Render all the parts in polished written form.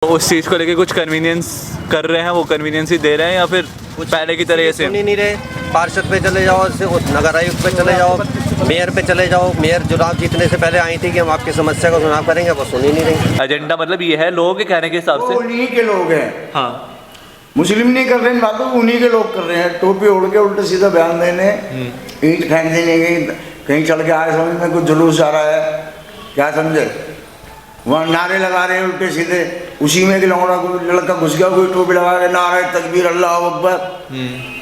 तो उस चीज़ को लेके कुछ कन्वीनियंस कर रहे हैं, वो कन्वीनियंस ही दे रहे हैं या फिर पहले की तरह से? सुन ही नहीं रहे। पार्षद पे चले जाओ, नगर आयुक्त पे चले जाओ, मेयर पे चले जाओ। मेयर चुनाव जीतने से पहले आई थी कि हम आपकी समस्या का सुनाव करेंगे, वो सुन ही नहीं रही। एजेंडा मतलब ये है लोगों के कहने के हिसाब से? उन्हीं के लोग हैं। हाँ, मुस्लिम नहीं कर रहे हैं बातों, उन्हीं के लोग कर रहे हैं। टोपी ओढ़ के उल्टे सीधा बयान देने, ईंट फेंक देने, कहीं चढ़ के आए समझ में कुछ जुलूस आ रहा है, क्या समझे? वहाँ नारे लगा रहे हैं उल्टे सीधे। उसी में एक लड़का घुस गया, कोई टोपी लगा के नारे तकबीर अल्लाह अकबर।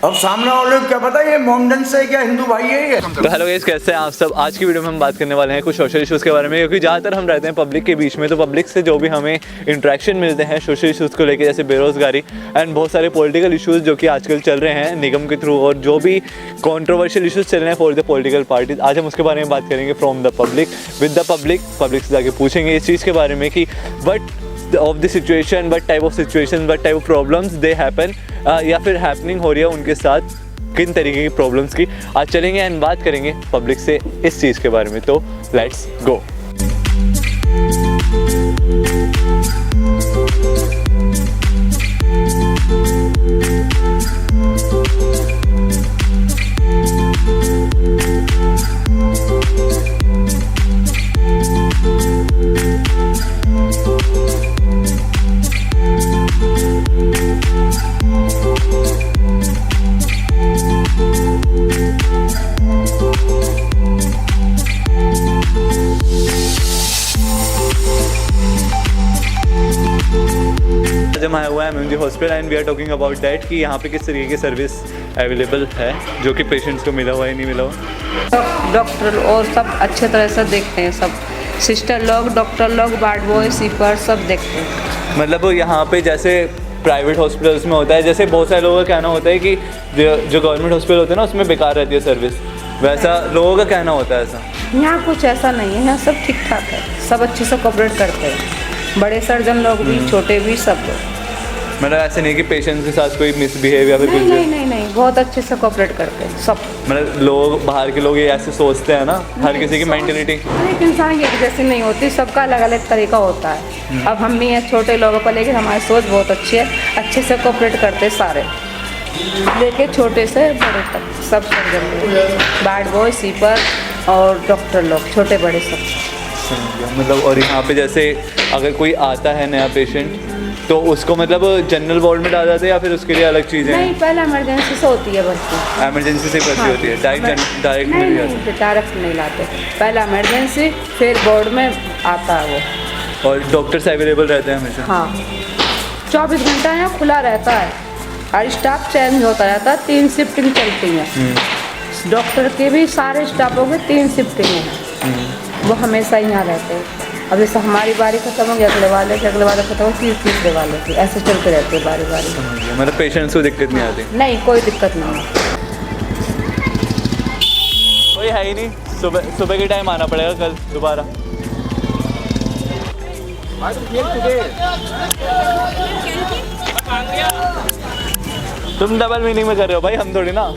अब सामने वाले को क्या पता ये मोमडन से क्या हिंदू भाई है ये? तो हेलो गाइस, कैसे हैं आप सब? आज की वीडियो में हम बात करने वाले हैं कुछ सोशल इश्यूज़ के बारे में, क्योंकि ज़्यादातर हम रहते हैं पब्लिक के बीच में, तो पब्लिक से जो भी हमें इंटरेक्शन मिलते हैं सोशल इश्यूज़ को लेकर, जैसे बेरोज़गारी एंड बहुत सारे पॉलिटिकल इश्यूज़ जो कि आजकल चल रहे हैं निगम के थ्रू, और जो भी कॉन्ट्रोवर्शियल इश्यूज़ चल रहे हैं फॉर द पॉलिटिकल पार्टीज, आज हम उसके बारे में बात करेंगे from the public with the public से जाके पूछेंगे इस चीज़ के बारे में कि but of the situation, what type of situation, what type of problems they happen, या फिर हैपनिंग हो रही है उनके साथ, किन तरीके की प्रॉब्लम्स की आज चलेंगे एंड बात करेंगे पब्लिक से इस चीज़ के बारे में। तो लेट्स गो। जब आया हुआ है MMG hospital and we are talking about that कि यहाँ पे किस तरीके की सर्विस अवेलेबल है जो कि पेशेंट्स को मिला हुआ है, नहीं मिला हुआ। डॉक्टर और सब अच्छे तरह से देखते हैं, सब सिस्टर लोग, डॉक्टर लोग, वार्ड बॉय, स्वीपर सब देखते हैं। मतलब यहाँ पे जैसे प्राइवेट हॉस्पिटल्स में होता है, जैसे बहुत सारे लोगों का कहना होता है कि जो गवर्नमेंट हॉस्पिटल होते हैं ना उसमें बेकार रहती है सर्विस, वैसा लोगों का कहना होता है ऐसा? यहाँ कुछ ऐसा नहीं है, यहाँ सब ठीक ठाक है, सब अच्छे से कोऑपरेट करते हैं, बड़े सर्जन लोग भी, छोटे भी, सब लोग। मतलब ऐसे नहीं कि पेशेंट्स के साथ कोई मिसबिहेव या फिर कुछ? नहीं, बहुत अच्छे से कोऑपरेट करते हैं सब। मतलब लोग, बाहर के लोग ये ऐसे सोचते हैं ना, हर किसी की मेंटेलिटी एक इंसान एक जैसी नहीं होती, सबका अलग अलग तरीका होता है। अब हम भी हैं छोटे लोगों पर, लेकिन हमारी सोच बहुत अच्छी है, अच्छे से कोऑपरेट करते हैं सारे, लेके छोटे से बड़े तक सब सर्जन, वार्ड बॉय, स्वीपर और डॉक्टर लोग, छोटे बड़े सब। मतलब और यहाँ पे जैसे अगर कोई आता है नया पेशेंट तो उसको मतलब जनरल वार्ड में डाल जाते हैं या फिर उसके लिए अलग चीज़ें? नहीं, पहले इमरजेंसी से होती है भर्ती। एमरजेंसी से भर्ती होती है, डायरेक्ट डायरेक्ट नहीं लाते, पहले इमरजेंसी, फिर बोर्ड में आता है वो। और डॉक्टर्स अवेलेबल रहते हैं हमेशा? हाँ, 24 घंटा यहाँ खुला रहता है और स्टाफ चेंज होता रहता है, 3 शिफ्टिंग चलती हैं। डॉक्टर के भी सारे स्टाफों के 3 शिफ्टिंग हैं, वो हमेशा यहाँ रहते हैं। अब जैसे हमारी बारी खत्म हो गई, अगले वाले खत्म हो, तीसरे वाले की, ऐसे चलते रहते हैं बारी। मतलब पेशेंट्स को दिक्कत नहीं आती? नहीं, कोई दिक्कत नहीं है। कोई है ही नहीं, सुबह के टाइम आना पड़ेगा कल दोबारा। तुम डबल मीनिंग में कर रहे हो भाई, हम थोड़ी ना।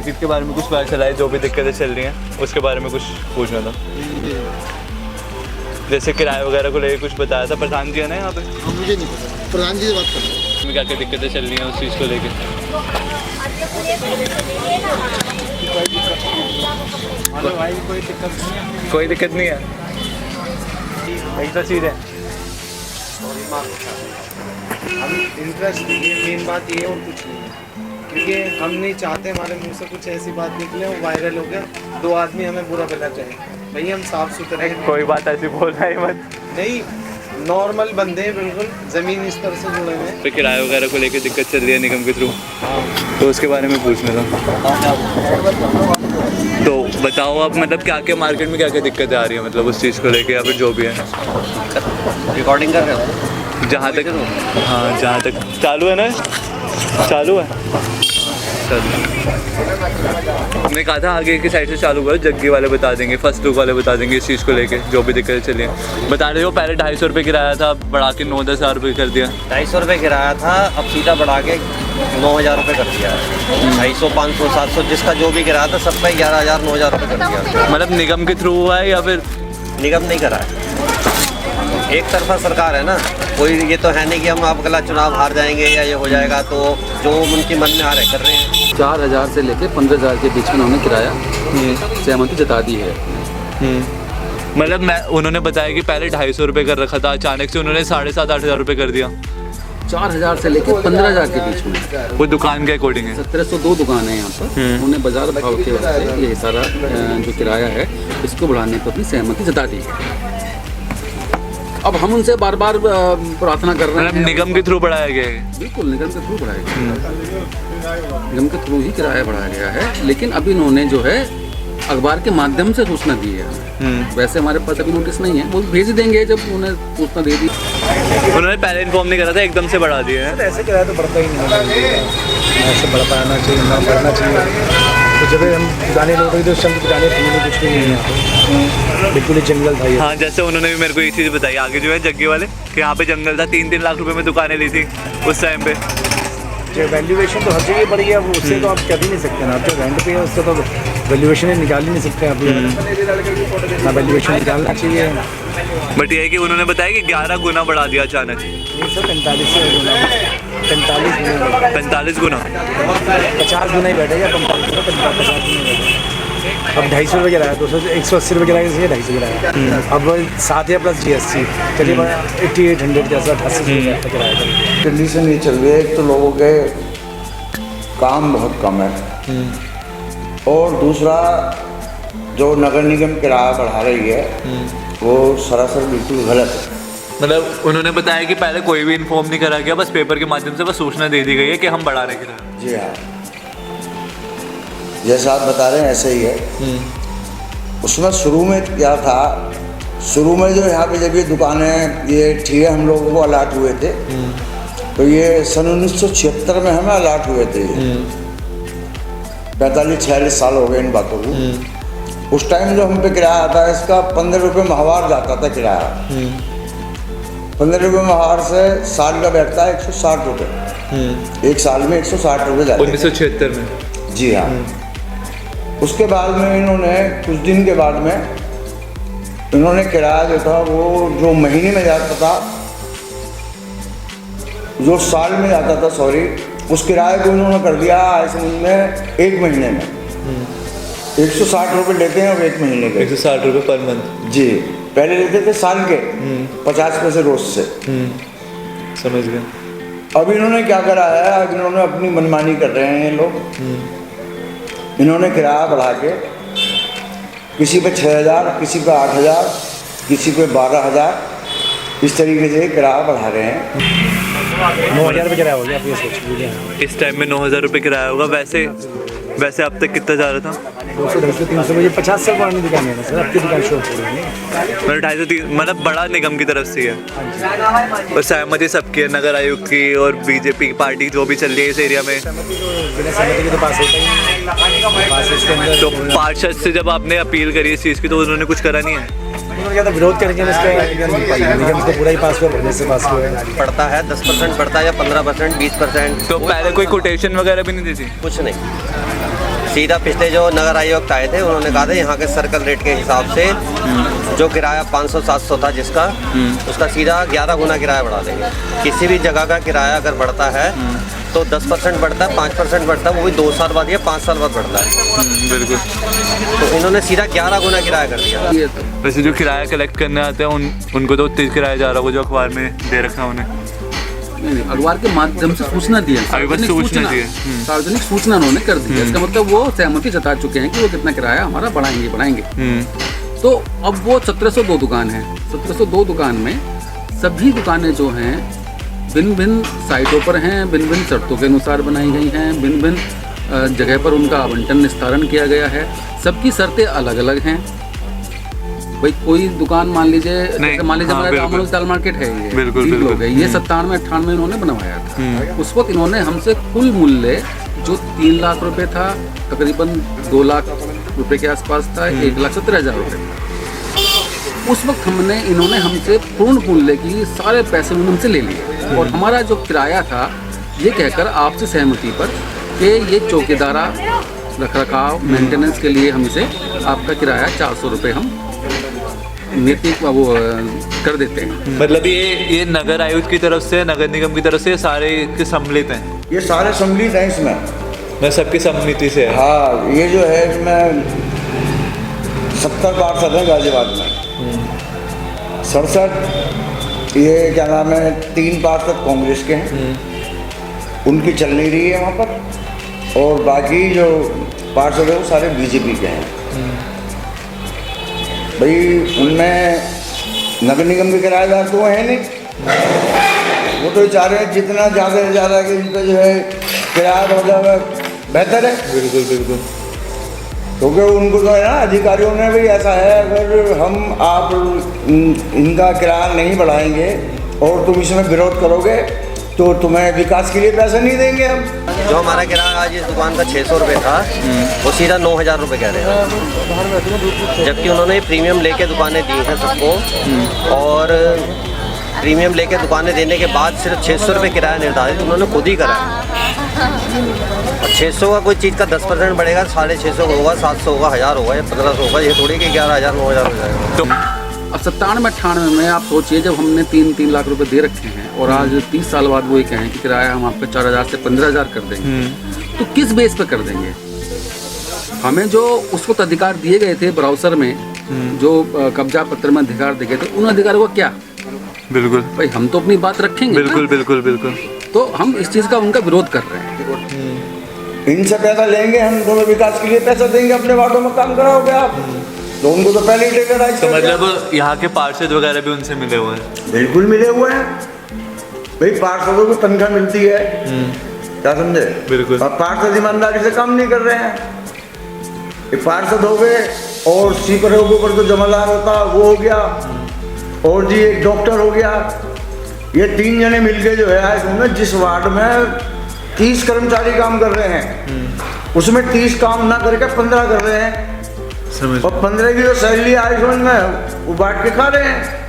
इसके बारे में कुछ पता चला है, जो भी दिक्कतें चल रही हैं उसके बारे में कुछ पूछना था। जैसे किराए वगैरह को लेकर कुछ बताया था प्रधान जी है ना यहाँ पे? मुझे नहीं पता, प्रधान जी से बात करो। क्या क्या दिक्कतें चल रही हैं उस चीज़ को लेकर? कोई दिक्कत नहीं है, यही तो चीज़ है। हम इंटरेस्ट, ये मेन बात ये है और कुछ नहीं है, क्योंकि हम नहीं चाहते हमारे मुंह से कुछ ऐसी बात निकले वो वायरल हो गया, 2 आदमी हमें बुरा भला चाहिए। भाई हम साफ सुथरे हैं, कोई बात ऐसी बोल रहा है मत। नहीं, नॉर्मल बंदे हैं, बिल्कुल ज़मीन इस तरह से जुड़े हुए हैं। तो किराए वगैरह को लेकर दिक्कत चल रही है निगम के थ्रू, तो उसके बारे में पूछना था। तो बताओ आप, मतलब क्या क्या मार्केट में क्या क्या दिक्कतें आ रही है, मतलब उस चीज़ को लेके या फिर जो भी है? रिकॉर्डिंग कर रहे हो? जहाँ तक, हाँ जहाँ तक चालू है ना, चालू है। हमने कहा था आगे की साइड से चालू करो, जग्गी वाले बता देंगे, फर्स्ट लुक वाले बता देंगे इस चीज़ को लेके जो भी दिक्कतें चली हैं। बता रहे हो पहले 250 रुपये किराया था, बढ़ा के 9-10 हज़ार रुपये कर दिया। 250 रुपये किराया था, अब सीधा बढ़ा के 9,000 रुपये कर दिया है। 250, 500, 700 जिसका जो भी किराया था सबका 11,000, 9,000 रुपये कर दिया। मतलब निगम के थ्रू हुआ है या फिर? निगम नहीं करा है। एक तरफा सरकार है ना, कोई ये तो है नहीं कि हम आप अगला चुनाव हार जाएंगे या ये हो जाएगा, तो जो उनके मन में आ रहे कर रहे हैं। 4,000 से लेकर 15,000 के बीच में उन्होंने किराया सहमति जता दी है। मतलब उन्होंने बताया कि पहले 250 रुपये कर रखा था, अचानक से उन्होंने 7,500-8,000 रुपये कर दिया। 4,000 से लेकर 15,000 के बीच में, वो दुकान के अकॉर्डिंग है। 1702 दुकान है यहाँ पर। उन्होंने बाजार भाव के वजह से ये सारा जो किराया है इसको बढ़ाने पर अपनी सहमति जता दी है। अब हम उनसे बार बार प्रार्थना कर रहे हैं, निगम के थ्रू बढ़ाया गया है। बिल्कुल निगम के थ्रू बढ़ाया गया, निगम के थ्रू ही किराया बढ़ाया गया है। लेकिन अभी इन्होंने जो है अखबार के माध्यम से सूचना दी है हमें। वैसे हमारे पास अभी नोटिस नहीं है, वो भेज देंगे जब उन्हें सूचना दे दी। उन्होंने पहले इन्फॉर्म नहीं करा था, एकदम से बढ़ा दिया है। ऐसे किराया तो बढ़ता ही नहीं, ऐसे बढ़ पाना चाहिए ना, बढ़ना चाहिए। तो जब हम दुकानें लोग तो उस दुकानें कुछ भी नहीं है, बिल्कुल ही जंगल था ये। हाँ, जैसे उन्होंने भी मेरे को ये चीज़ बताई आगे जो है जग्गे वाले कि यहाँ पे जंगल था, 3-3 लाख रुपए में दुकानें ली थी उस टाइम पे। जो वैल्यूएशन तो हर जगह बढ़ी है, अब उससे तो आप कर ही नहीं सकते ना, आप जो रेंट पे है उससे तो वैल्यूएशन निकाल ही नहीं सकते आप, ना वैल्यूएशन निकालना चाहिए। बट ये है कि उन्होंने बताया कि 11 गुना बढ़ा दिया अचानक। ये सब 45 गुना, 45 गुना 50 गुना ही बैठेगा, 45 गुना 50 गुना। अब 250 रुपये किराया, 180 रुपये किराया, 250 किराया, अब 7 प्लस GST, चलिए 8800 जैसा 88 रुपये का किराया। कंडीशन ये चल रही है, एक तो लोगों के काम बहुत कम है, और दूसरा जो नगर निगम किराया बढ़ा रही है वो सरासर बिल्कुल गलत है। मतलब उन्होंने बताया कि पहले कोई भी इन्फॉर्म नहीं करा गया, बस पेपर के माध्यम से बस सूचना दे दी गई है कि हम बढ़ा रहे किराया। जी हाँ, जैसा आप बता रहे हैं ऐसे ही है। उसमें शुरू में क्या था, शुरू में जो यहाँ पे जब ये दुकानें ये ठेके हम लोगों को अलाट हुए थे, तो ये सन 1976 में हमें अलाट हुए थे। 45-46 साल हो गए इन बातों को। उस टाइम जो हम पे किराया आता है इसका 15 रुपये माहवार जाता था किराया। 15 रुपये माहवार से साल का बैठता है 160 रुपये। एक साल में 160 रुपये जाते 1976 में। जी हाँ। उसके बाद में इन्होंने कुछ दिन के बाद में इन्होंने किराया जो था वो जो महीने में जाता था, जो साल में जाता था, सॉरी, उस किराए को इन्होंने कर दिया आज में 1 महीने में 160 रुपये लेते हैं अब 1 महीने के। 160 रुपये पर मंथ। जी, पहले लेते थे साल के 50 पैसे रोज से। समझ गए। अब इन्होंने क्या करा है, अब इन्होंने अपनी मनमानी कर रहे हैं ये लोग। इन्होंने किराया बढ़ा के किसी पे 6,000, किसी पे 8,000, किसी पे 12,000, इस तरीके से किराया बढ़ा रहे हैं। 9,000 रुपये किराया हो गया, आप ये सोच लीजिए। इस टाइम में 9,000 रुपये किराया होगा। वैसे अब तक कितना जा रहा था? 200, 250, 300 बजे 50 साल पुरानी दुकान है ना सर, आपकी दुकान शॉप हो रही है। मतलब 250-300, मतलब बड़ा निगम की तरफ से है। और सहमति सबकी है, नगर आयुक्त की और बीजेपी की पार्टी जो भी चल रही है इस एरिया में। बिना सहमति के तो पास होता ही नहीं। पास इसके अंदर तो पार्षद से जब आपने अपील करी इस चीज़ की तो उन्होंने कुछ करा नहीं है? उन्होंने क्या था, विरोध करेंगे इसका, निगम इसको पूरा ही पास हुआ, भरने से पास हुआ है। बढ़ता है 10% बढ़ता है या 15%, 20%। तो पहले कोई कोटेशन वगैरह भी नहीं दी थी? कुछ नहीं, सीधा पिछले जो नगर आयुक्त आए थे उन्होंने कहा था यहाँ के सर्कल रेट के हिसाब से जो किराया 500-700 था जिसका, उसका सीधा 11 गुना किराया बढ़ा देंगे। किसी भी जगह का किराया अगर बढ़ता है तो 10% बढ़ता है, 5% बढ़ता है, वो भी 2 साल बाद या 5 साल बाद बढ़ता है। बिल्कुल। तो इन्होंने सीधा 11 गुना किराया कर दिया। वैसे जो किराया कलेक्ट करने आते हैं उनको तो उतना किराया जा रहा होगा जो अखबार में दे रखा है उन्हें। नहीं, अखबार के माध्यम से सूचना दी है, सार्वजनिक सूचना उन्होंने कर दी है। इसका मतलब वो सहमति जता चुके हैं कि वो कितना किराया हमारा बढ़ाएंगे। तो अब वो 1702 दुकान है, 1702 दुकान में सभी दुकानें जो हैं भिन्न भिन्न साइटों पर हैं, भिन्न भिन्न शर्तों के अनुसार बनाई गई हैं, भिन्न भिन्न जगह पर उनका आवंटन निस्तारण किया गया है। सबकी शर्तें अलग अलग हैं। भाई कोई दुकान मान लीजिए हमारा रामोल दाल मार्केट है, ये बिल्कुल लोग है, ये 97-98 इन्होंने बनवाया था। उस वक्त इन्होंने हमसे कुल मूल्य जो 3 लाख रुपए था, तकरीबन 2 लाख रुपए के आसपास था, 1,17,000 रुपये था। उस वक्त इन्होंने हमसे पूर्ण मूल्य की सारे पैसे उन्होंने हमसे ले लिए, और हमारा जो किराया था ये कहकर आपसे सहमति पर कि ये चौकीदारा रख रखाव मेंटेनेंस के लिए हमसे आपका किराया 400 रुपये हम नीति वो कर देते हैं। मतलब ये नगर आयुक्त की तरफ से, नगर निगम की तरफ से सारे के सम्मिलित हैं, ये सारे सम्मिलित हैं इसमें। मैं सबकी सम्मति से है। हाँ, ये जो है इसमें 70 पार्षद हैं गाजियाबाद में, 67 ये क्या नाम है 3 पार्षद कांग्रेस के हैं, उनकी चल नहीं रही है वहाँ पर, और बाकी जो पार्षद है वो सारे बीजेपी के हैं। भाई उनमें नगर निगम के किराएदार तो है नहीं, वो तो चाह रहे हैं जितना ज़्यादा से ज़्यादा कि इनका जो है किराया हो जाए बेहतर है। बिल्कुल बिल्कुल। क्योंकि उनको तो है ना अधिकारियों ने भी ऐसा है, अगर हम आप इनका किराया नहीं बढ़ाएंगे और तुम इसमें विरोध करोगे तो तुम्हें विकास के लिए पैसे नहीं देंगे हम। जो हमारा किराया आज इस दुकान का 600 रुपये था, वो सीधा 9,000 रुपये कह रहे हैं, जबकि उन्होंने प्रीमियम लेके दुकानें दी हैं सबको, और प्रीमियम लेके दुकानें देने के बाद सिर्फ 600 रुपये किराया निर्धारित उन्होंने खुद ही करा। और 600 का कोई चीज़ का 10% बढ़ेगा, 650 होगा, 700 होगा, 1000 होगा या 1500 होगा, ये थोड़ी कि 11,000 9,000 हो जाएगा। तो अब 97-98 में आप सोचिए जब हमने 3 लाख रुपए दे रखे हैं और आज 30 साल बाद वो ये कहें कि किराया हम आपका 4,000 से 15,000 कर देंगे, तो किस बेस पे कर देंगे? हमें जो उस वक्त अधिकार दिए गए थे ब्राउजर में, जो कब्जा पत्र में अधिकार दिए गए थे, उन अधिकारों को क्या? बिल्कुल भाई हम तो अपनी बात रखेंगे बिल्कुल ना? बिल्कुल बिल्कुल। तो हम इस चीज़ का उनका विरोध कर रहे हैं। इनसे पैसा लेंगे, हम तुम्हें विकास के लिए पैसा देंगे, अपने वार्डों में काम कराओगे आप, तो उनको तो पहले ही टेकर तो मतलब यहाँ के पार्षद वगैरह भी उनसे मिले हुए हैं? बिल्कुल मिले हुए हैं भाई, पार्षदों को तनख्वाह मिलती है, क्या समझे? बिल्कुल। और पार्षद ईमानदारी से काम नहीं कर रहे हैं। ये पार्षद हो गए और सीपरों के ऊपर जो जमादार होता वो हो गया, और जी एक डॉक्टर हो गया, ये 3 जने मिलके जो है आज उनमें जिस वार्ड में 30 कर्मचारी काम कर रहे हैं, उसमें 30 काम ना करके 15 कर रहे हैं, समझ। और 15 की जो सैलरी आई में वो बांट के खा रहे हैं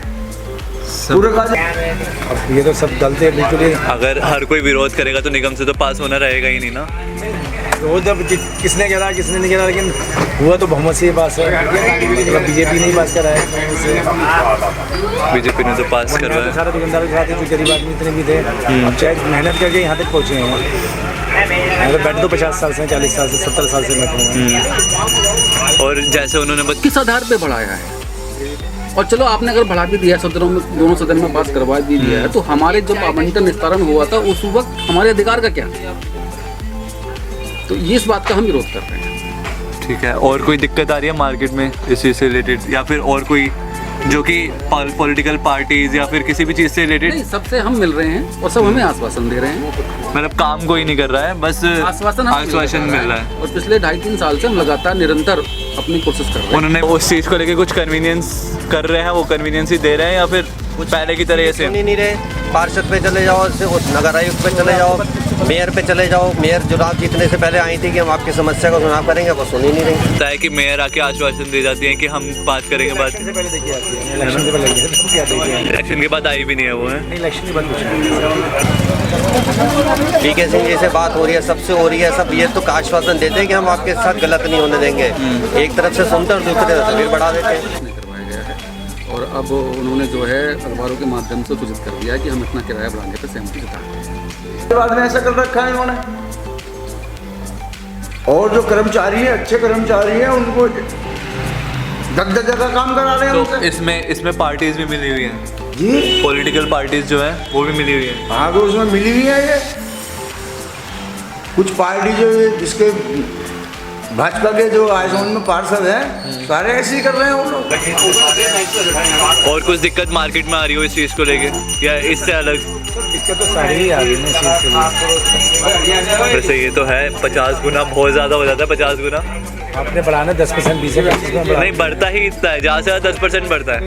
पूरे का। अब ये तो सब गलत है बिल्कुल ही। अगर हर कोई विरोध करेगा तो निगम से तो पास होना रहेगा ही नहीं ना। वो जब किसने करा किसने नहीं करा, लेकिन हुआ तो बहुमत से ही पास है। मतलब बीजेपी नहीं पास करा है, बीजेपी ने तो पास करवाया। सारे दुकानदारों के साथ जो गरीब आदमी इतने भी थे, अब चाहे मेहनत करके यहाँ तक पहुँचे हैं। तो बैठे तो 50 साल से, 40 साल से, 70 साल से बैठे हैं। और जैसे उन्होंने किस आधार पे बढ़ाया है? और चलो आपने अगर बढ़ा भी दिया, सदनों में दोनों सदन में पास करवा भी दिया है, तो हमारे जब आवंटन निस्तारण हुआ था उस वक्त हमारे अधिकार का क्या? तो ये इस बात का हम विरोध कर रहे हैं। ठीक है। और कोई दिक्कत आ रही है मार्केट में इस चीज़ से रिलेटेड, या फिर और कोई जो कि पॉलिटिकल पार्टीज या फिर किसी भी चीज़ से रिलेटेड? नहीं, सबसे हम मिल रहे हैं और सब हमें आश्वासन दे रहे हैं। मतलब काम कोई नहीं कर रहा है, बस आश्वासन मिल रहा है। और पिछले 2.5-3 साल से हम लगातार निरंतर अपनी कोशिश कर रहे हैं। उन्होंने उस चीज़ को लेके कुछ कन्वीनियंस कर रहे हैं, वो कन्वीनियंस ही दे रहे हैं या फिर कुछ पहले की तरह ऐसे? सुन ही नहीं रहे। पार्षद पे चले जाओ, नगर आयुक्त पे चले जाओ, मेयर पे चले जाओ। मेयर चुनाव जीतने से पहले आई थी कि हम आपकी समस्या का सुनाव करेंगे, वो सुन ही नहीं रही। होता है कि मेयर आके आश्वासन दे जाती है कि हम बात करेंगे, बात इलेक्शन से पहले देखिए आती है, इलेक्शन से पहले देखिए, तो क्या देखिए? इलेक्शन के बाद आई भी नहीं है वो, है इलेक्शन ही बंद हो पीके सिंह जी से बात हो रही है, सबसे हो रही है, सब ये तो आश्वासन देते हैं कि हम आपके साथ गलत नहीं होने देंगे। एक तरफ से सुनते और दूसरी तरफ से फिर बढ़ा देते हैं। करवाया गया है और अब उन्होंने जो है अखबारों के माध्यम से सूचित कर दिया है कि हम इतना किराया बढ़ाने पर सहमति जता रहे हैं। बाद में ऐसा कर रखा है इन्होंने। और जो कर्मचारी है, अच्छे कर्मचारी हैं, उनको जगह जगह काम करा रहे हैं तो उनसे। इसमें पार्टीज भी मिली हुई हैं जी, पॉलिटिकल पार्टीज जो है वो भी मिली हुई है। हाँ, तो उसमें मिली हुई है ये कुछ पार्टी जो जिसके भाजपा के जो आयोजन में पार्षद हैं, सारे ऐसे ही कर रहे हैं वो लोग। और कुछ दिक्कत मार्केट में आ रही हो इस चीज़ को लेके या इससे अलग? दिक्कत तो सारी ही आ रही है इस चीज़ के लिए। वैसे ये तो है 50 गुना बहुत ज़्यादा हो जाता है। 50 गुना आपने बढ़ाना 10%, 20% नहीं बढ़ता ही इतना है, ज़्यादा से ज़्यादा 10% बढ़ता है।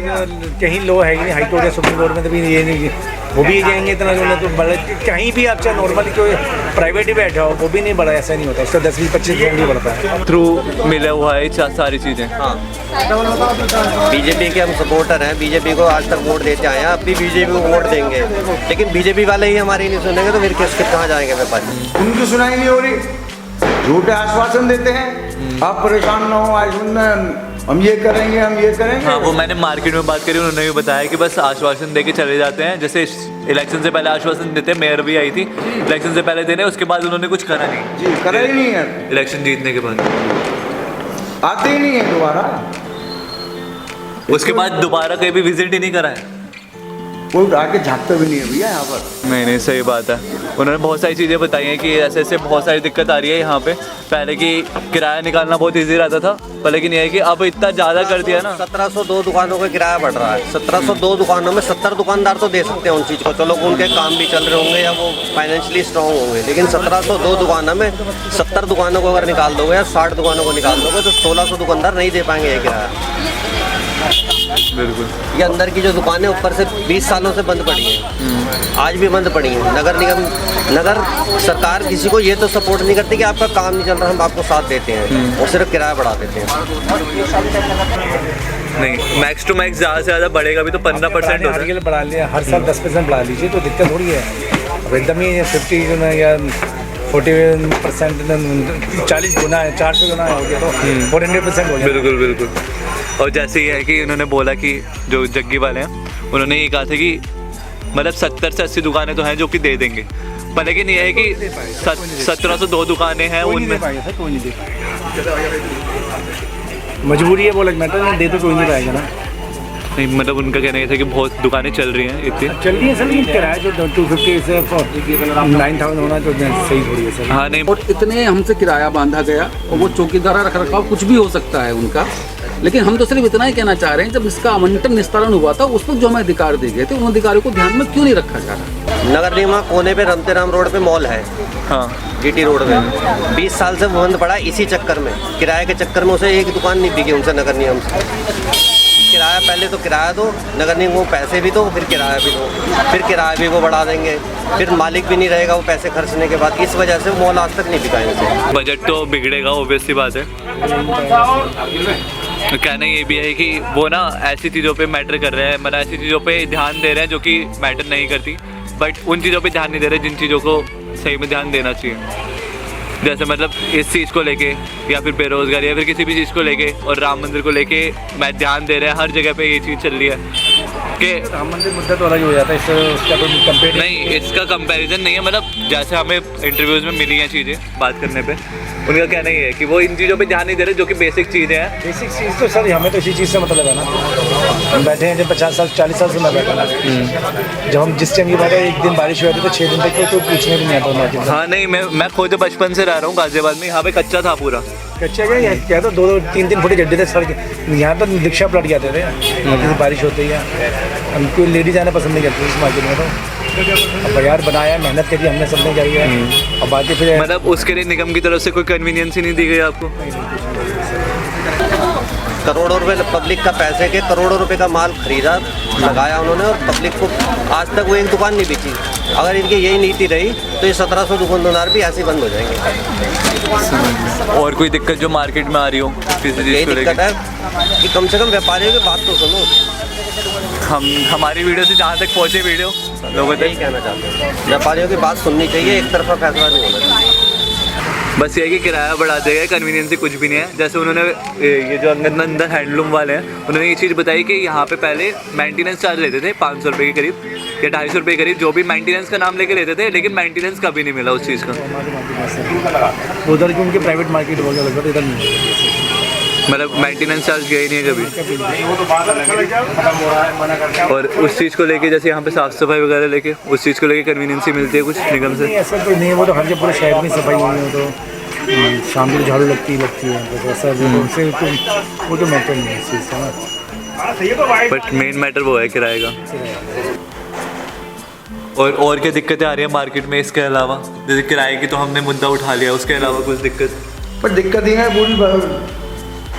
कहीं लो है ही नहीं, हाई कोर्ट या सुप्रीम कोर्ट में तो भी ये नहीं, वो भी ये कहेंगे इतना जो तो बढ़े। कहीं भी आप चाहे नॉर्मली कोई प्राइवेट ही बैठा हो, वो भी नहीं बढ़ा, ऐसा नहीं होता। उसका 10-20-25% भी बढ़ता है। थ्रू मिला हुआ है सारी चीज़ें। हाँ, बीजेपी के हम सपोर्टर हैं, बीजेपी को आज तक वोट देते आए हैं, अब भी बीजेपी को वोट देंगे, लेकिन बीजेपी वाले ही हमारी नहीं सुनेंगे तो फिर कहाँ जाएंगे व्यापारी? उनकी सुनाई नहीं हो रही। झूठे आश्वासन देते हैं, आप परेशान ना हो, आयुष्मान हम ये करेंगे, हम ये करेंगे। हाँ, वो मैंने मार्केट में बात करी, उन्होंने भी बताया कि बस आश्वासन दे के चले जाते हैं। जैसे इलेक्शन से पहले आश्वासन देते, मेयर भी आई थी इलेक्शन से पहले देने, उसके बाद उन्होंने कुछ करा नहीं। जी, करा ही नहीं है, इलेक्शन जीतने के बाद आते ही नहीं है दोबारा। उसके बाद दोबारा कहीं भी विजिट ही नहीं करा है, कोई आके झाँकता भी नहीं है भैया यहाँ पर। नहीं, सही बात है। उन्होंने बहुत सारी चीज़ें बताई हैं कि ऐसे ऐसे बहुत सारी दिक्कत आ रही है यहाँ पे। पहले की किराया निकालना बहुत इजी रहता था, पर लेकिन ये है कि अब इतना ज़्यादा कर दिया ना। 1702 दुकानों का किराया बढ़ रहा है। 1702 दुकानों में 70 दुकानदार तो दे सकते हैं उन चीज़ को, चलो उनके काम भी चल रहे होंगे या वो फाइनेंशियली स्ट्रॉन्ग होंगे, लेकिन 1702 दुकानों में 70 दुकानों को अगर निकाल दोगे या 60 दुकानों को निकाल दोगे तो 1600 दुकानदार नहीं दे पाएंगे ये किराया। बिल्कुल। ये अंदर की जो दुकानें ऊपर से 20 सालों से बंद पड़ी हैं, आज भी बंद पड़ी हैं। नगर सरकार किसी को ये तो सपोर्ट नहीं करती कि आपका काम नहीं चल रहा, हम आपको साथ देते हैं, और सिर्फ किराया बढ़ा देते हैं। नहीं, मैक्स टू मैक्स ज़्यादा से ज़्यादा बढ़ेगा भी तो 15% होता है। बढ़ा लिया, हर साल 10% बढ़ा लीजिए तो दिक्कत थोड़ी है। अब एकदम ही 50 या 40% 40 गुना है, 400 गुना हो गया तो 400% हो गया। बिल्कुल बिल्कुल। और जैसे ये है कि उन्होंने बोला कि जो जग्गी वाले हैं उन्होंने ये कहा था कि मतलब 70 से 80 दुकानें तो हैं जो कि दे देंगे, पर लेकिन ये है कि 1702 दुकानें हैं उनमें मजबूरी है, बोला मैटर नहीं दे तो कोई नहीं पाएगा ना। नहीं, मतलब उनका कहना ये था कि बहुत दुकानें चल रही हैं इतनी। चल रही है सर, लेकिन किराया जो 250 से 9,000 होना तो सही थोड़ी है सर। हाँ नहीं, और इतने हमसे किराया बांधा गया, और वो चौकीदार रख रखाव कुछ भी हो सकता है उनका, लेकिन हम तो सिर्फ इतना ही कहना चाह रहे हैं, जब इसका आवंटन निस्तारण हुआ था उस वक्त जो हमें अधिकार दिए गए थे उन अधिकारियों को ध्यान में क्यों नहीं रखा जा रहा। नगर निगम कोने पे रमतेराम रोड पे मॉल है, हाँ जीटी रोड में 20 साल से बंद पड़ा है इसी चक्कर में, किराए के चक्कर में। उसे एक दुकान नहीं बिकी उनसे नगर निगम से। किराया पहले तो किराया दो, नगर निगम को पैसे भी दो, फिर किराया भी दो, फिर किराया भी वो बढ़ा देंगे, फिर मालिक भी नहीं रहेगा वो पैसे खर्चने के बाद। इस वजह से मॉल आज तक नहीं बिका इनसे। बजट तो बिगड़ेगा, ऑब्वियस सी बात है। कहना ये भी है कि वो ना ऐसी चीज़ों पे मैटर कर रहे हैं, मतलब ऐसी चीज़ों पे ध्यान दे रहे हैं जो कि मैटर नहीं करती, बट उन चीज़ों पे ध्यान नहीं दे रहे जिन चीज़ों को सही में ध्यान देना चाहिए। जैसे मतलब इस चीज़ को लेके या फिर बेरोज़गारी या फिर किसी भी चीज़ को लेके और राम मंदिर को लेके मैं ध्यान दे रहे हैं, हर जगह पे ये चीज़ चल रही है कि राम मंदिर मुद्दा तो अलग हो जाता है, इससे उसका कोई कंपेयर नहीं, इसका कंपैरिजन नहीं है। मतलब जैसे हमें इंटरव्यूज़ में मिली हैं चीज़ें बात करने पे, उनका कहना ये है कि वो इन चीज़ों पे ध्यान नहीं दे रहे जो कि बेसिक चीज़ें हैं। बेसिक चीज़ तो सर हमें तो इसी चीज़ से मतलब है ना, हम बैठे हैं जब 50 साल 40 साल से मैं बैठा ना, जब हम जिस टाइम की बात है एक दिन बारिश हुई थी तो 6 दिन तक तो पूछने भी नहीं आता। हाँ नहीं, मैं खुद बचपन से रह रहा हूँ गाजियाबाद में, यहाँ पे कच्चा था पूरा। कच्चा क्या तो 2-3 फुट गड्ढे थे सड़क, यहाँ तो रिक्शा पलट जाते थे किसी बारिश होती है। हम कोई लेडीज आना पसंद नहीं करती इस मार्केट में, तो अब बाजार बनाया, मेहनत करी हमने, सबने करी है। और बाकी फिर मतलब उसके लिए निगम की तरफ से कोई कन्वीनियंस ही नहीं दी गई आपको? करोड़ों रुपए पब्लिक का पैसे के करोड़ों रुपए का माल खरीदा, लगाया उन्होंने, और पब्लिक को आज तक वो एक दुकान नहीं बेची। अगर इनकी यही नीति रही तो ये 1700 दुकानदार भी ऐसे ही बंद हो जाएंगे। और कोई दिक्कत जो मार्केट में आ रही हो किसी यही चीज़ को दिक्कत लेके? है कि कम से कम व्यापारियों की बात तो सुनो। हमारी वीडियो से जहाँ तक पहुँचे वीडियो लोगों यही तक, कहना चाहते हैं, व्यापारियों की बात सुननी चाहिए, एक तरफा फैसला नहीं होना चाहिए। बस ये है कि किराया बढ़ा देगा, कन्वीनियंस कुछ भी नहीं है। जैसे उन्होंने ये जो अंदर हैंडलूम वाले हैं उन्होंने ये चीज़ बताई कि यहाँ पे पहले मेंटेनेंस चार्ज लेते थे 500 रुपये के करीब या 250 रुपये के करीब, जो भी मेंटेनेंस का नाम लेके लेते थे, लेकिन मेंटेनेंस कभी नहीं मिला उस चीज़ का। उधर की उनकी प्राइवेट मार्केट हो गया लगभग, इधर नहीं, मतलब मेंटेनेंस चार्ज गया ही नहीं है कभी। और उस चीज़ को लेके जैसे यहाँ पे साफ़ सफाई वगैरह लेके उस चीज़ को लेके कन्वीनियंस ही मिलती है कुछ निगम से? ऐसा तो नहीं, वो तो हर जगह पूरे शहर में सफाई हुई है, तो शाम को झाड़ू लगती है, तो ऐसा उनसे वो तो मैटर नहीं है इस चीज़ का ना। बट मेन मैटर वो है किराए का। और क्या दिक्कतें आ रही है मार्केट में इसके अलावा? जैसे किराए की तो हमने मुद्दा उठा लिया, उसके अलावा कुछ दिक्कत? पर दिक्कत ही है पूरी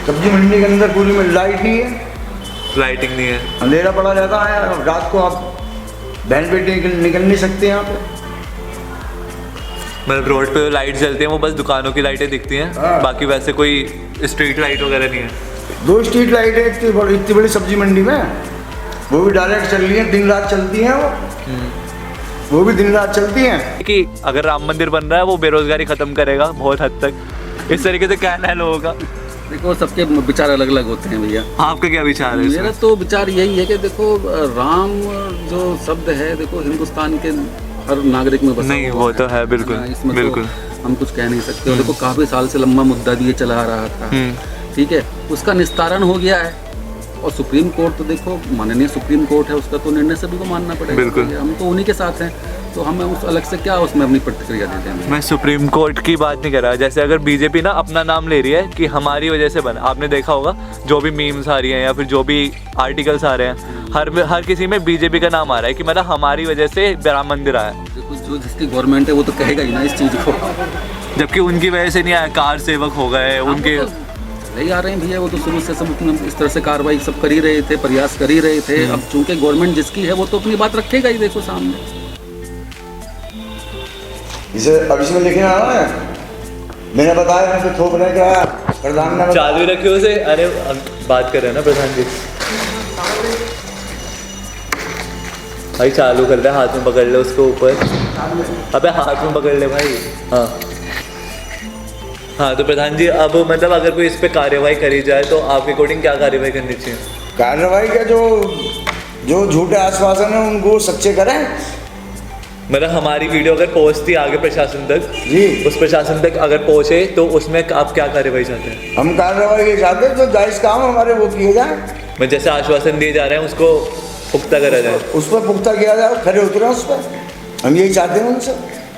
सब्जी मंडी के अंदर, पूरी में लाइट नहीं है, लाइटिंग नहीं है, अंधेरा पड़ा रहता है, रात को आप बहन बेटी निकल नहीं सकते यहाँ पे। मतलब रोड पे लाइट जलती हैं वो बस दुकानों की लाइटें दिखती हैं, हाँ। बाकी वैसे कोई स्ट्रीट लाइट वगैरह नहीं है। 2 स्ट्रीट लाइट है इतनी बड़ी सब्जी मंडी में, वो भी डायरेक्ट चल रही है, दिन रात चलती हैं वो भी दिन रात चलती हैं। कि अगर राम मंदिर बन रहा है वो बेरोजगारी ख़त्म करेगा बहुत हद तक, इस तरीके से कहना है लोगों का। देखो सबके विचार अलग अलग होते हैं भैया। आपका क्या विचार है मेरा तो विचार यही है कि देखो राम जो शब्द है देखो हिंदुस्तान के हर नागरिक में बसा नहीं, हुआ वो तो है, बिल्कुल, ना, इसमें बिल्कुल। तो हम कुछ कह नहीं सकते। और देखो काफी साल से लंबा मुद्दा भी ये चला आ रहा था, ठीक है, उसका निस्तारण हो गया है। और सुप्रीम कोर्ट तो देखो माननीय सुप्रीम कोर्ट है, उसका तो निर्णय सभी को मानना पड़ेगा। बिल्कुल। हम तो उन्हीं के साथ हैं, तो हमें उस अलग से क्या उसमें अपनी प्रतिक्रिया देते हैं। मैं सुप्रीम कोर्ट की बात नहीं कर रहा। जैसे अगर बीजेपी ना अपना नाम ले रही है कि हमारी वजह से बना, आपने देखा होगा जो भी मीम्स आ रही हैं या फिर जो भी आर्टिकल्स आ रहे हैं, हर किसी में बीजेपी का नाम आ रहा है कि मतलब हमारी वजह से राम मंदिर आया। देखो जो जिसकी गवर्नमेंट है वो तो कहेगा ही ना इस चीज़ को, जबकि उनकी वजह से नहीं आया, कार सेवक हो गए उनके। नहीं आ रहे हैं भैया, वो तो शुरू से सब इस तरह से कार्रवाई सब कर ही रहे थे, प्रयास कर ही रहे थे। अब चूंकि गवर्नमेंट जिसकी है वो तो अपनी बात रखेगा ही, देखो सामने। इसे अब इसमें लिखना है, मैंने बताया मैं थोप रहे क्या प्रधान ने चालू रखे उसे। अरे अब बात कर रहे हैं ना प्रधान जी, भाई चालू कर दे, हाथ में पकड़ ले उसको ऊपर। अबे हाथ में पकड़ ले भाई। हाँ हाँ, तो प्रधान जी अब मतलब अगर कोई इस पे कार्रवाई करी जाए तो आपके अकॉर्डिंग क्या कार्रवाई करनी चाहिए? कार्रवाई का जो झूठे आश्वासन है उनको सच्चे करें। मतलब हमारी वीडियो अगर पहुंचती आगे प्रशासन तक, जी, उस प्रशासन तक अगर पहुंचे तो उसमें आप क्या कार्रवाई चाहते हैं? हम कार्रवाई ये चाहते हैं जो जायज काम हमारे वो किए जाए। मैं जैसे आश्वासन दिए जा रहे हैं उसको पुख्ता करा जाए, उस पर पुख्ता किया जाए, खड़े उतरे उस पर, हम यही चाहते हैं उनसे।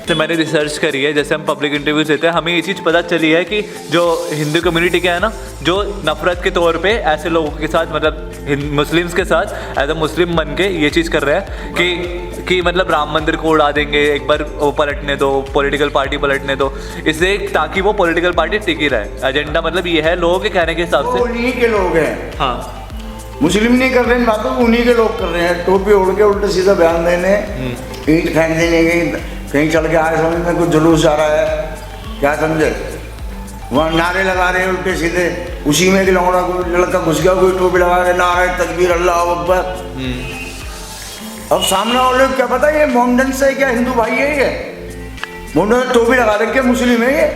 तो मैंने रिसर्च करी है, जैसे हम पब्लिक इंटरव्यूज देते हैं, हमें ये चीज़ पता चली है कि जो हिंदू कम्युनिटी के है ना, जो नफरत के तौर पे ऐसे लोगों के साथ मतलब मुस्लिम्स के साथ एज अ मुस्लिम बन के ये चीज़ कर रहे हैं कि मतलब राम मंदिर को उड़ा देंगे, एक बार वो पलटने दो, पॉलिटिकल पार्टी पलटने दो, इससे ताकि वो पॉलिटिकल पार्टी टिकी रहे। एजेंडा मतलब ये है लोगों के कहने के हिसाब वो से। उन्हीं के लोग हैं, हाँ, मुस्लिम नहीं कर रहे हैं बातों, उन्हीं के लोग कर रहे हैं। टोपी ओढ़ के उल्टे सीधा बयान देने, ईंट फेंक देने, कहीं चल के आए समझ में कुछ जुलूस आ रहा है, क्या समझे, वहाँ नारे लगा रहे हैं उल्टे सीधे। उसी में एक लौड़ा कोई लड़का घुस गया, कोई टोपी लगा रहे, नारे तकबीर अल्लाह अकबर। अब सामने वाले को क्या पता ये मोमडन से क्या हिंदू भाई है, ये मोमडन टोपी लगा रखे मुस्लिम है ये,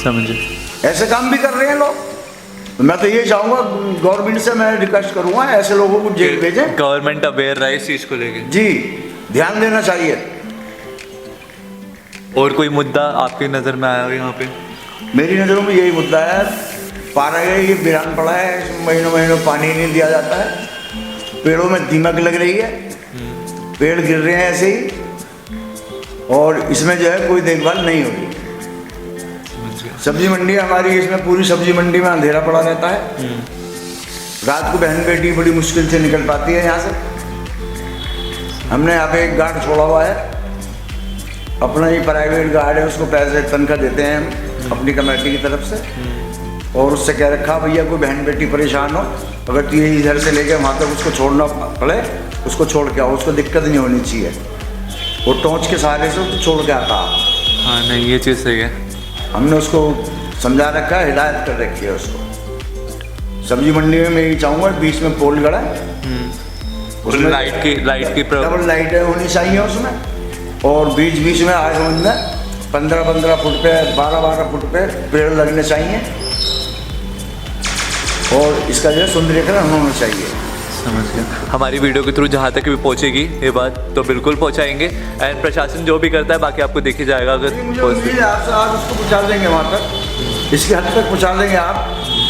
समझे? ऐसे काम भी कर रहे हैं लोग। मैं तो ये चाहूँगा गवर्नमेंट से, मैं रिक्वेस्ट करूँगा ऐसे लोगों को जेल भेजें। गवर्नमेंट अवेयर रहे इस चीज़ को लेके। जी, ध्यान देना चाहिए। और कोई मुद्दा आपकी नज़र में आया हो यहाँ पे? मेरी नज़रों में यही मुद्दा है, पारा है ये वीरान पड़ा है, इसमें महीनों महीनों पानी नहीं दिया जाता है, पेड़ों में दीमक लग रही है, पेड़ गिर रहे हैं ऐसे ही, और इसमें जो है कोई देखभाल नहीं हो रही। सब्जी मंडी हमारी, इसमें पूरी सब्जी मंडी में अंधेरा पड़ा रहता है। रात को बहन बेटी बड़ी मुश्किल से निकल पाती है यहाँ से। हमने यहाँ पे एक गार्ड छोड़ा हुआ है, अपना ही प्राइवेट गार्ड है, उसको पैसे तनख्वाह देते हैं हम अपनी कमेटी की तरफ से, और उससे कह रखा भैया कोई बहन बेटी परेशान हो, अगर तू ये इधर से लेके वहाँ तक उसको छोड़ना पड़े, उसको छोड़ के आओ, उसको दिक्कत नहीं होनी चाहिए, वो टॉर्च के सहारे से उसको छोड़ के आता। हाँ नहीं, ये चीज़ सही है। हमने उसको समझा रखा है, हिदायत कर रखी है उसको। सब्जी मंडी में मैं ये चाहूँगा बीच में पोल गड़ा है, उसमें लाइट की डबल लाइट होनी चाहिए उसमें, और बीच बीच में आज में 15-15 फुट पे 12-12 फुट पे पेड़ लगने चाहिए, और इसका जो है सुंदरीकरण होना चाहिए। समझ गया। हमारी वीडियो के थ्रू जहाँ तक भी पहुँचेगी ये बात तो बिल्कुल पहुँचाएंगे, एंड प्रशासन जो भी करता है बाकी आपको देखी जाएगा। अगर मुझे उम्मीद है आपसे आज उसको पहुँचा देंगे वहाँ तक, इसकी हद तक पहुँचा देंगे। आप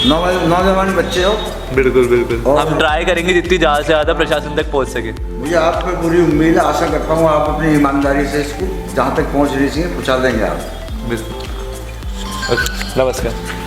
नौजवान बच्चे हो। बिल्कुल बिल्कुल, और हम ट्राई करेंगे जितनी ज़्यादा से ज़्यादा प्रशासन तक पहुँच सके। मुझे आप पे पूरी उम्मीद है, आशा करता हूँ आप अपनी ईमानदारी से इसको जहाँ तक पहुँच रही चाहिए पहुँचा देंगे आप। बिल्कुल। नमस्कार।